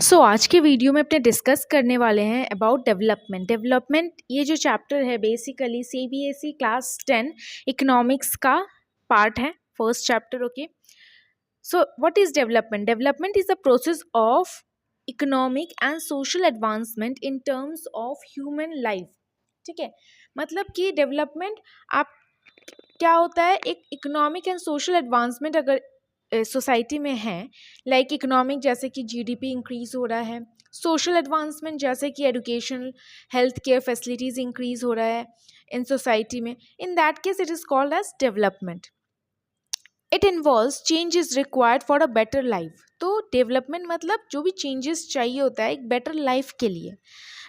सो आज के वीडियो में अपने डिस्कस करने वाले हैं अबाउट डेवलपमेंट। ये जो चैप्टर है बेसिकली CBSE क्लास 10 इकोनॉमिक्स का पार्ट है, first chapter. Okay, so what is development is the process of economic and social advancement in terms of human life. ठीक है, मतलब कि डेवलपमेंट आप क्या होता है, एक इकोनॉमिक एंड सोशल एडवांसमेंट अगर सोसाइटी में है, लाइक इकोनॉमिक जैसे कि GDP इंक्रीज हो रहा है, सोशल एडवांसमेंट जैसे कि education health care facilities increase हो रहा है इन सोसाइटी में, in that case it is called as development. It involves change is required for a better life. तो डेवलपमेंट मतलब जो भी चेंजेस चाहिए होता है एक बेटर लाइफ के लिए,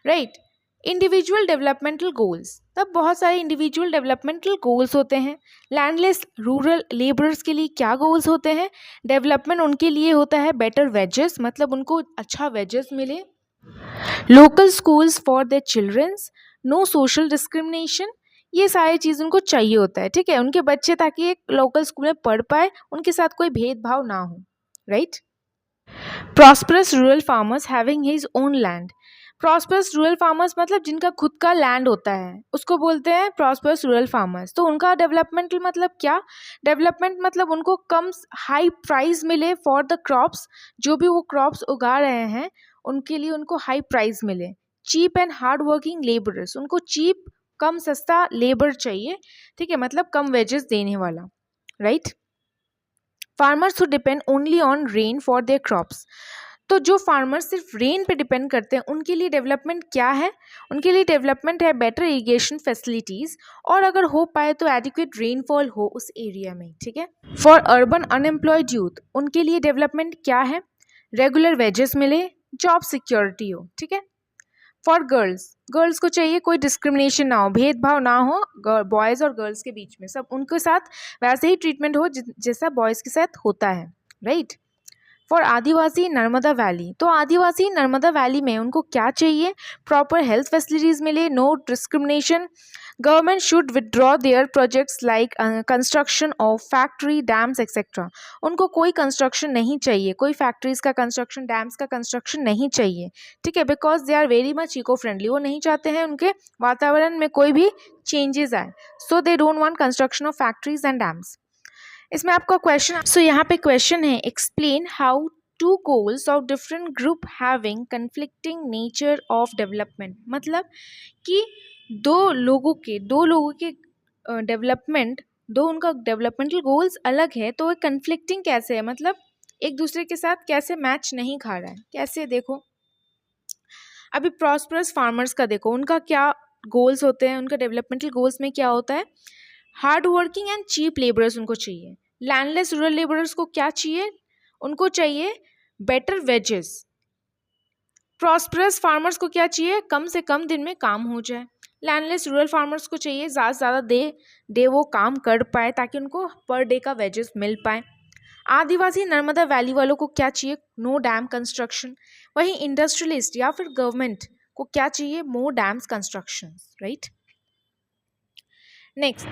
राइट। इंडिविजुअल डेवलपमेंटल गोल्स, तब बहुत सारे इंडिविजुअल डेवलपमेंटल गोल्स होते हैं। लैंडलेस रूरल लेबरर्स के लिए क्या गोल्स होते हैं? डेवलपमेंट उनके लिए होता है बेटर वेजेस, मतलब उनको अच्छा वेजेस मिले। Local schools for their childrens, no social discrimination, ये सारी चीज़ उनको चाहिए होता है। ठीक है, उनके बच्चे ताकि एक लोकल स्कूल में पढ़ पाए, उनके साथ कोई भेदभाव ना हो, right. Prosperous rural farmers having his own land, prosperous rural farmers मतलब जिनका खुद का लैंड होता है उसको बोलते हैं प्रॉस्परस रूरल फार्मर्स। तो उनका डेवलपमेंटल मतलब क्या? डेवलपमेंट मतलब उनको कम हाई प्राइस मिले फॉर द क्रॉप्स, जो भी वो क्रॉप्स उगा रहे हैं उनके लिए उनको हाई प्राइस मिले। Cheap and hard working labourers, उनको चीप कम सस्ता लेबर चाहिए, ठीक है, मतलब कम वेजेस देने वाला, right. Farmers who depend only on rain for their crops, तो जो फार्मर्स सिर्फ रेन पे डिपेंड करते हैं उनके लिए डेवलपमेंट क्या है? उनके लिए डेवलपमेंट है बेटर इरिगेशन फैसिलिटीज़, और अगर हो पाए तो एडिक्वेट रेनफॉल हो उस एरिया में, ठीक है। फॉर अर्बन अनएम्प्लॉयड यूथ, उनके लिए डेवलपमेंट क्या है? रेगुलर वेजेस मिले, जॉब सिक्योरिटी हो, ठीक है। फॉर गर्ल्स, गर्ल्स को चाहिए कोई डिस्क्रिमिनेशन ना हो, भेदभाव ना हो बॉयज़ और गर्ल्स के बीच में, सब उनके साथ वैसे ही ट्रीटमेंट हो जैसा बॉयज़ के साथ होता है, right. For Adivasi Narmada valley, तो आदिवासी नर्मदा वैली में उनको क्या चाहिए? प्रॉपर हेल्थ फैसिलिटीज़ मिले, no discrimination. Government should withdraw their projects like construction of factory dams etcetera, उनको कोई कंस्ट्रक्शन नहीं चाहिए, कोई फैक्ट्रीज़ का कंस्ट्रक्शन डैम्स का कंस्ट्रक्शन नहीं चाहिए, ठीक है, because they are very much eco friendly, वो नहीं चाहते हैं उनके वातावरण में कोई भी चेंजेस आए, so they don't want construction of factories and dams. इसमें आपका क्वेश्चन, सो यहाँ पे क्वेश्चन है explain how two goals of different group having conflicting nature of development, मतलब कि दो लोगों के डेवलपमेंट, दो उनका डेवलपमेंटल गोल्स अलग है तो कन्फ्लिक्टिंग कैसे है, मतलब एक दूसरे के साथ कैसे मैच नहीं खा रहा है, कैसे? देखो अभी प्रॉस्परस फार्मर्स का देखो, उनका क्या गोल्स होते हैं, उनका डेवलपमेंटल गोल्स में क्या होता है? Hard working and cheap labourers उनको चाहिए। लैंडलेस रूरल लेबरर्स को क्या चाहिए? उनको चाहिए बेटर वेजेस। प्रॉस्परस फार्मर्स को क्या चाहिए? कम से कम दिन में काम हो जाए। लैंडलेस रूरल फार्मर्स को चाहिए ज़्यादा से ज़्यादा दे वो काम कर पाए ताकि उनको पर डे का वेजेस मिल पाए। आदिवासी नर्मदा वैली वालों को क्या चाहिए? No dam construction. वहीं इंडस्ट्रियलिस्ट या फिर गवर्नमेंट को क्या चाहिए? More dams construction, right. Next,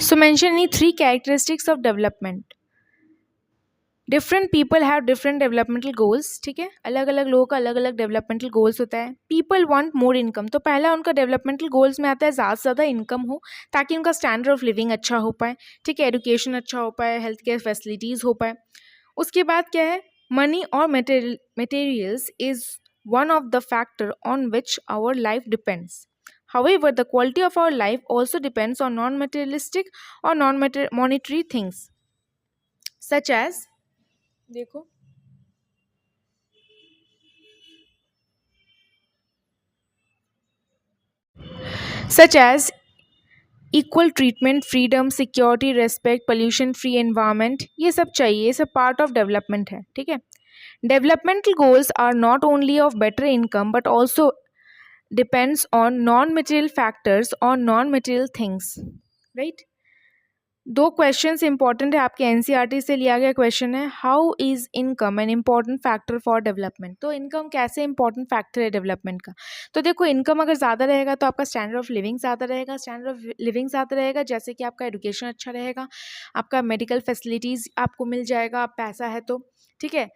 so mention any three characteristics of development. Different people have different developmental goals, ठीक है, अलग अलग लोगों का अलग अलग डेवलपमेंटल गोल्स होता है। पीपल वांट मोर इनकम, तो पहला उनका डेवलपमेंटल गोल्स में आता है ज़्यादा से ज़्यादा इनकम हो ताकि उनका स्टैंडर्ड ऑफ लिविंग अच्छा हो पाए, ठीक है, एजुकेशन अच्छा हो पाए, हेल्थ केयर फैसिलिटीज़ हो पाए। उसके बाद क्या है? मनी और materials is one of the factor on which our life depends. However, the quality of our life also depends on non-materialistic or non-monetary things, such as, देखो, such as equal treatment, freedom, security, respect, pollution free environment, ये सब चाहिए, ये सब part of development है, ठीक है। Developmental goals are not only of better income but also depends on non-material factors or non-material things, right। दो questions important है आपके एनसीईआरटी से लिया गया क्वेश्चन है, how is income an important factor for development. तो इनकम कैसे important factor है डेवलपमेंट का? तो देखो इनकम अगर ज़्यादा रहेगा तो आपका स्टैंडर्ड ऑफ लिविंग ज़्यादा रहेगा, स्टैंडर्ड ऑफ लिविंग ज़्यादा रहेगा जैसे कि आपका एजुकेशन अच्छा रहेगा, आपका मेडिकल फैसिलिटीज़ आपको मिल जाएगा, आप पैसा है तो, ठीक है।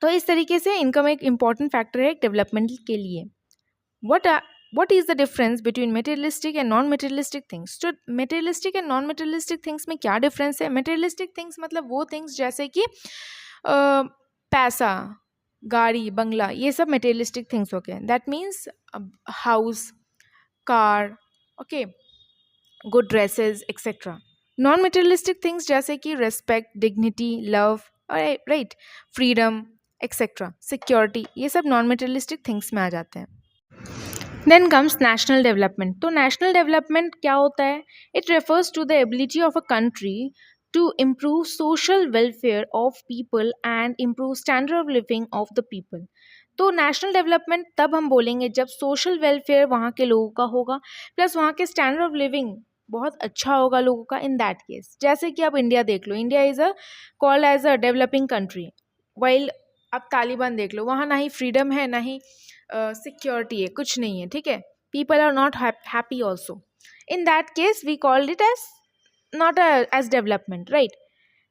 तो इस तरीके से इनकम एक इम्पॉर्टेंट फैक्टर है डेवलपमेंट के लिए. What is the difference between materialistic and non materialistic things? तो materialistic and non materialistic things में क्या difference है? materialistic things मतलब वो things जैसे कि पैसा, गाड़ी, बंगला, ये सब materialistic things हो गए. That means house, car, okay, good dresses, etc. non materialistic things जैसे कि respect, dignity, love, right, freedom, etc. security, ये सब non materialistic things में आ जाते हैं. Then comes national development. तो नेशनल डेवलपमेंट क्या होता है? It refers to the ability of a country to improve social welfare of people and improve standard of living of the people. तो national development तब हम बोलेंगे जब सोशल वेलफेयर वहाँ के लोगों का होगा, प्लस वहाँ के स्टैंडर्ड ऑफ लिविंग बहुत अच्छा होगा लोगों का. इन दैट केस जैसे कि अब इंडिया देख लो, India is a called as a developing country, while अब तालिबान देख लो, वहाँ ना ही फ्रीडम है ना ही सिक्योरिटी है, कुछ नहीं है, ठीक है. People are not happy also. In that case we called it as not as development, right.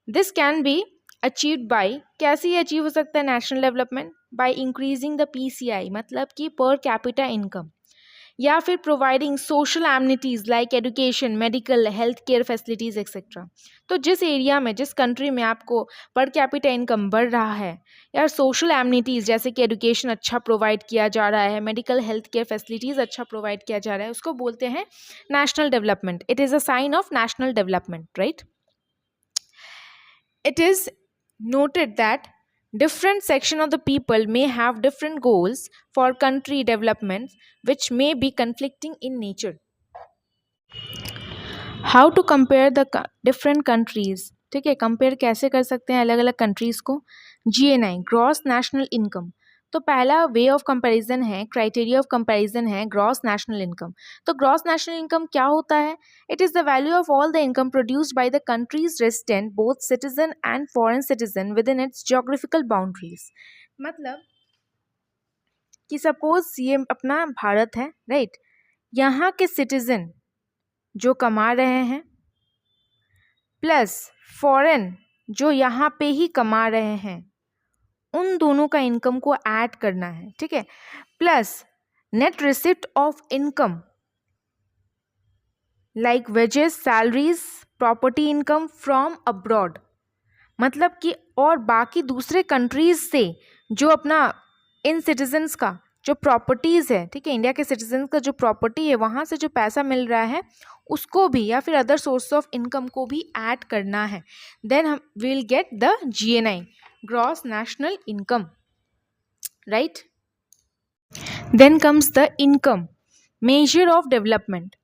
This can be achieved by, कैसे ये अचीव हो सकता है national development? By increasing the PCI, मतलब कि पर कैपिटा इनकम, या फिर providing social amenities like education, medical, health care facilities etcetera. तो जिस एरिया में, जिस कंट्री में आपको पर कैपिटा इनकम बढ़ रहा है, या सोशल एमिनिटीज़ जैसे कि एजुकेशन अच्छा प्रोवाइड किया जा रहा है, मेडिकल हेल्थ केयर फैसिलिटीज़ अच्छा प्रोवाइड किया जा रहा है, उसको बोलते हैं national development. It is a sign of national development, right. इट इज़ noted that different section of the people may have different goals for country development which may be conflicting in nature. How to compare the different countries? ठीक है, compare कैसे कर सकते हैं अलग अलग कंट्रीज़ को? GNI, gross national income. तो पहला वे ऑफ कंपैरिजन है, क्राइटेरिया ऑफ कंपैरिजन है ग्रॉस नेशनल इनकम. तो ग्रॉस नेशनल इनकम क्या होता है? It is the value of all the income produced by the countries resident both citizen and foreign citizen with in its geographical boundaries. मतलब कि suppose ये अपना भारत है, राइट. यहाँ के सिटीजन जो कमा रहे हैं प्लस फॉरेन जो यहाँ पे ही कमा रहे हैं, उन दोनों का इनकम को ऐड करना है, ठीक है. Plus net receipt of income like wages, salaries, property income from abroad. मतलब कि और बाकी दूसरे कंट्रीज से जो अपना इन सिटीजन्स का जो प्रॉपर्टीज़ है, ठीक है, इंडिया के सिटीजन्स का जो प्रॉपर्टी है वहाँ से जो पैसा मिल रहा है उसको भी, या फिर अदर सोर्स ऑफ इनकम को भी ऐड करना है. देन हम will get the GNI, gross national income, right. Then comes the income, measure of development.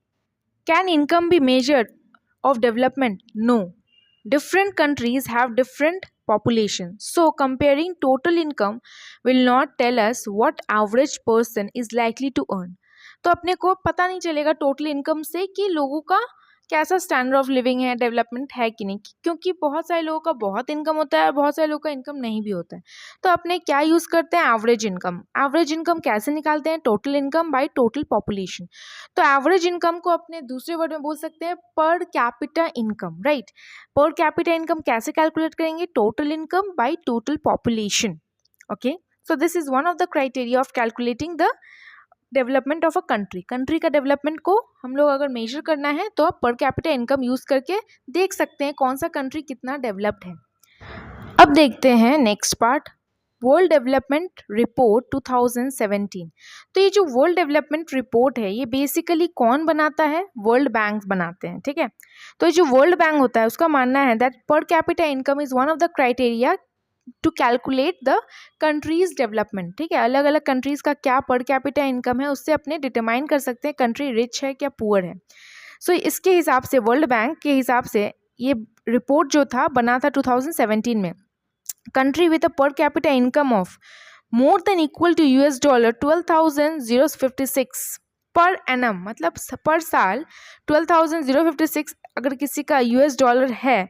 Can income be measure of development? No. Different countries have different population, so comparing total income will not tell us what average person is likely to earn. तो अपने को पता नहीं चलेगा total income से कि लोगों का कैसा स्टैंडर्ड ऑफ लिविंग है, डेवलपमेंट है कि नहीं, क्योंकि बहुत सारे लोगों का बहुत इनकम होता है और बहुत सारे लोगों का इनकम नहीं भी होता है. तो अपने क्या यूज़ करते हैं? Average income. एवरेज इनकम कैसे निकालते हैं? Total income by total population. तो एवरेज इनकम को अपने दूसरे वर्ड में बोल सकते हैं पर कैपिटा इनकम, राइट. पर कैपिटा इनकम कैसे कैलकुलेट करेंगे? Total income by total population. Okay, so this is one of the criteria of calculating the development of a country. Country का डेवलपमेंट को हम लोग अगर मेजर करना है तो आप पर कैपिटा इनकम यूज़ करके देख सकते हैं कौन सा कंट्री कितना डेवलप्ड है. अब देखते हैं next part, world development report 2017. तो ये जो वर्ल्ड डेवलपमेंट रिपोर्ट है ये बेसिकली कौन बनाता है? वर्ल्ड बैंक बनाते हैं, ठीक है. तो ये जो वर्ल्ड बैंक होता है उसका मानना है that per capita income is one of the criteria to calculate the countries development, ठीक है. अलग अलग कंट्रीज़ का क्या पर कैपिटा इनकम है उससे अपने डिटरमाइन कर सकते हैं कंट्री रिच है क्या पुअर है. सो इसके हिसाब से वर्ल्ड बैंक के हिसाब से ये रिपोर्ट जो था बना था 2017 में. Country with a per capita income of more than equal to $12,056 per annum, मतलब पर साल 12,056 अगर किसी का $, है,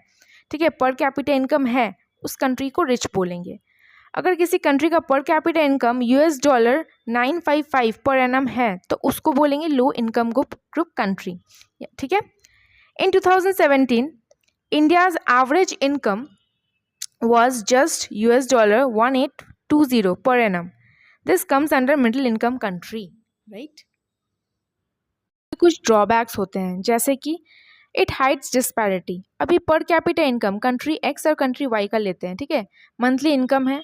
ठीक है, पर कैपिटा इनकम है, उस कंट्री को रिच बोलेंगे. अगर किसी कंट्री का पर कैपिटा इनकम $955 पर एनम है तो उसको बोलेंगे लो इनकम ग्रुप कंट्री, ठीक है. इन 2017 India's average income was just $1,8 20 per annum. This comes under middle income country, right? कुछ ड्रॉबैक्स होते हैं जैसे कि इट हाइड्स डिस्पैरिटी. अभी पर कैपिटा इनकम कंट्री एक्स और कंट्री वाई का लेते हैं, ठीक है. मंथली इनकम है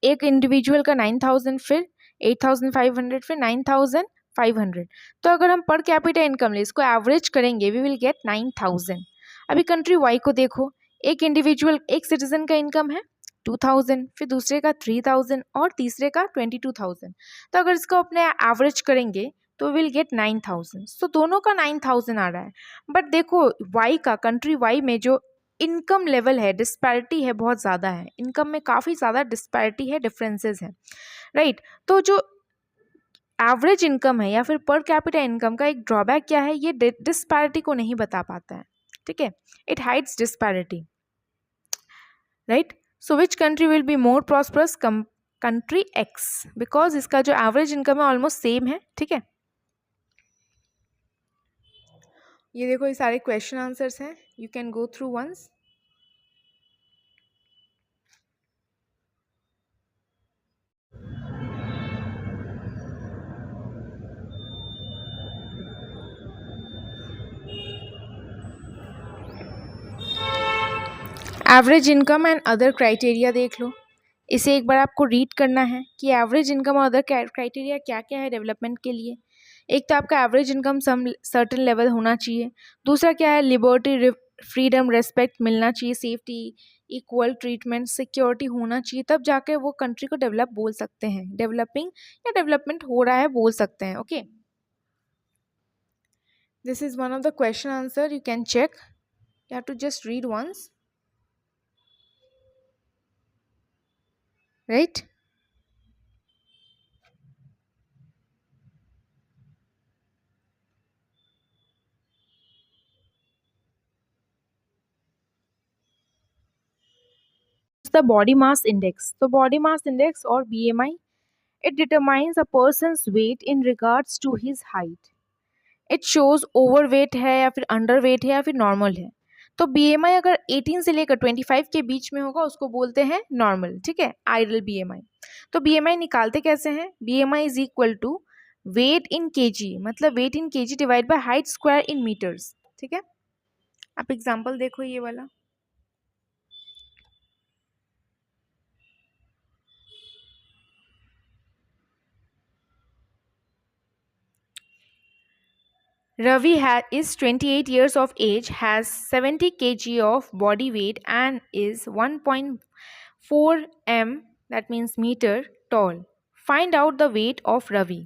एक इंडिविजुअल का 9,000, फिर 8,500, फिर 9,500. तो अगर हम पर कैपिटा इनकम ले इसको एवरेज करेंगे वी विल गेट 9,000. अभी कंट्री वाई को देखो, एक इंडिविजुअल एक सिटीजन का इनकम है 2,000, फिर दूसरे का 3,000 और तीसरे का 22,000. तो अगर इसको अपने एवरेज करेंगे तो विल गेट 9,000. तो दोनों का 9,000 आ रहा है. बट देखो वाई का, कंट्री वाई में जो इनकम लेवल है, डिस्पैरिटी है, बहुत ज़्यादा है. इनकम में काफ़ी ज़्यादा डिस्पैरिटी है, डिफरेंसेस हैं, राइट. तो जो एवरेज इनकम है या फिर पर कैपिटा इनकम का एक ड्रॉबैक क्या है, ये डिस्पैरिटी को नहीं बता पाता है, ठीक है. It hides disparity, right. So which country will be more prosperous? Country X, because इसका जो एवरेज इनकम है ऑलमोस्ट सेम है, ठीक है. ये देखो ये सारे क्वेश्चन आंसर्स हैं, you can go through once. Average income and other criteria देख लो. इसे एक बार आपको रीड करना है कि एवरेज इनकम और अदर क्राइटेरिया क्या क्या है डेवलपमेंट के लिए. एक तो आपका average income some certain level होना चाहिए. दूसरा क्या है, लिबर्टी, फ्रीडम, रेस्पेक्ट मिलना चाहिए, सेफ्टी, इक्वल ट्रीटमेंट, सिक्योरिटी होना चाहिए. तब जाके वो कंट्री को डेवलप बोल सकते हैं, डेवलपिंग या डेवलपमेंट हो रहा है बोल सकते हैं. Okay, this is one of the question answer, you can check, you have to just read once, right? The body mass index. So body mass index or BMI, it determines a person's weight in regards to his height. It shows overweight है या फिर underweight है या फिर normal है. तो BMI अगर 18 से लेकर 25 के बीच में होगा उसको बोलते हैं normal, ठीक है, ideal BMI. तो BMI निकालते कैसे हैं? BMI is equal to weight in kg, मतलब weight in kg divide by height square in meters, ठीक है. आप एग्जाम्पल देखो ये वाला. Ravi is 28 years of age, has 70 kg of body weight and is 1.4 m, that means meter, tall. Find out the weight of Ravi.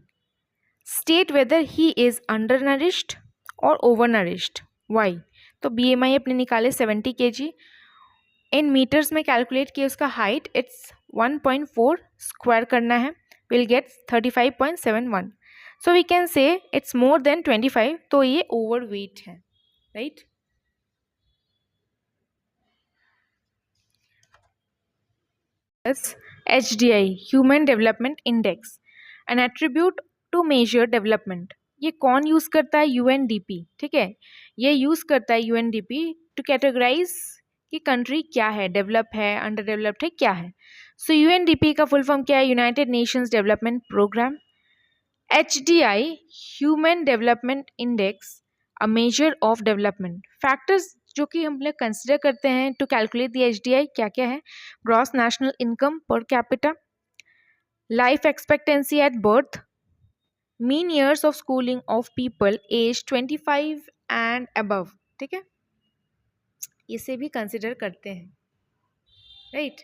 State whether he is undernourished or overnourished. Why? तो BMI अपने निकाले 70 kg, in metres में calculate किए उसका height, it's 1.4 square करना है, will get 35.71. So we can say it's more than 25, तो ये ओवर वेट है, right. HDI, human development index, an attribute to measure development. ये कौन यूज करता है? UNDP, ठीक है. ये यूज करता है UNDP टू कैटेगराइज कि कंट्री क्या है, डेवलप है, अंडर डेवलप्ड है, क्या है. सो UNDP का फुल फॉर्म क्या है? United Nations Development Programme. HDI, human development index, a measure of development. Factors जो कि हम लोग कंसिडर करते हैं टू कैलकुलेट दी HDI क्या क्या है? Gross national income per capita, life expectancy at birth, mean years of schooling of people age 25 and above, ठीक है. इसे भी कंसिडर करते हैं, राइट.